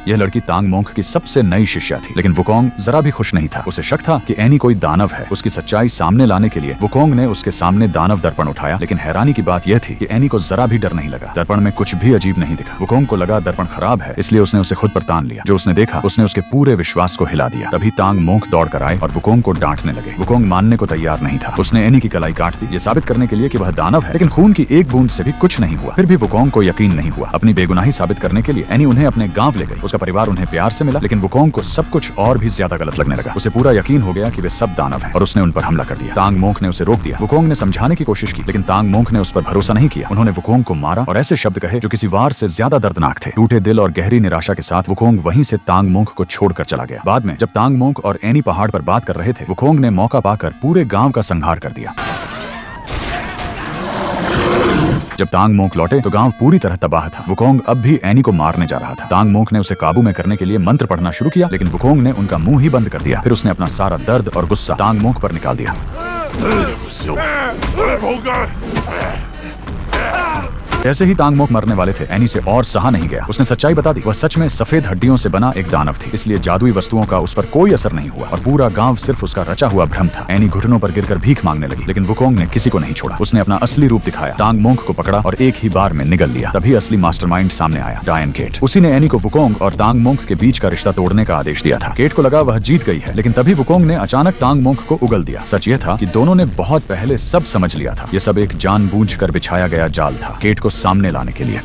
यह लड़की तांग मोंक की सबसे नई शिष्या थी, लेकिन वुकोंग जरा भी खुश नहीं था। उसे शक था कि एनी कोई दानव है। उसकी सच्चाई सामने लाने के लिए वुकोंग ने उसके सामने दानव दर्पण उठाया, लेकिन हैरानी की बात यह थी कि एनी को जरा भी डर नहीं लगा। दर्पण में कुछ भी अजीब नहीं दिखा। वुकोंग को लगा दर्पण खराब है, इसलिए उसने उसे खुद पर तान लिया। जो उसने देखा उसने उसके पूरे विश्वास को हिला दिया। तभी तांग मोंक दौड़ कर आए और वुकोंग को डांटने लगे। वुकोंग मानने को तैयार नहीं था। उसने एनी की कलाई काट दी, ये साबित करने के लिए कि वह दानव है, लेकिन खून की एक बूंद से भी कुछ नहीं हुआ। फिर भी वुकोंग को यकीन नहीं हुआ। अपनी बेगुनाही साबित करने के लिए एनी उन्हें अपने गांव ले गई। उसका परिवार उन्हें प्यार से मिला, लेकिन वुकोंग को सब कुछ और भी ज्यादा गलत लगने लगा। उसे पूरा यकीन हो गया कि वे सब दानव हैं और उसने उन पर हमला कर दिया। तांग मोंक ने उसे रोक दिया। वुकोंग ने समझाने की कोशिश की, लेकिन तांग मोंक ने उस पर भरोसा नहीं किया। उन्होंने वुकोंग को मारा और ऐसे शब्द कहे जो किसी वार से ज्यादा दर्दनाक थे। टूटे दिल और गहरी निराशा के साथ वुकोंग वहीं से तांग मोंक को छोड़कर चला गया। बाद में जब तांग मोंक और एनी पहाड़ पर बात कर रहे थे, वुकोंग ने मौका पाकर पूरे गांव का संहार कर दिया। जब तांग मोंक लौटे तो गांव पूरी तरह तबाह था। वुकोंग अब भी एनी को मारने जा रहा था। तांग मोंक ने उसे काबू में करने के लिए मंत्र पढ़ना शुरू किया, लेकिन वुकोंग ने उनका मुंह ही बंद कर दिया। फिर उसने अपना सारा दर्द और गुस्सा तांग मोंक पर निकाल दिया। जैसे ही तांग मोंक मरने वाले थे, एनी से और सहा नहीं गया। उसने सच्चाई बता दी। वह सच में सफेद हड्डियों से बना एक दानव थी, इसलिए जादुई वस्तुओं का उस पर कोई असर नहीं हुआ और पूरा गांव सिर्फ उसका रचा हुआ भ्रम था। एनी घुटनों पर गिरकर भीख मांगने लगी, लेकिन वुकोंग ने किसी को नहीं छोड़ा। उसने अपना असली रूप दिखाया, तांग मोंक को पकड़ा और एक ही बार में निगल लिया। तभी असली मास्टरमाइंड सामने आया, डायन केट। उसी ने एनी को वुकोंग और तांग मोंक के बीच का रिश्ता तोड़ने का आदेश दिया था। केट को लगा वह जीत गई है, लेकिन तभी वुकोंग ने अचानक तांग मोंक को उगल दिया। सच यह था कि दोनों ने बहुत पहले सब समझ लिया था। यह सब एक जानबूझकर बिछाया गया जाल था, केट को सामने लाने के लिए।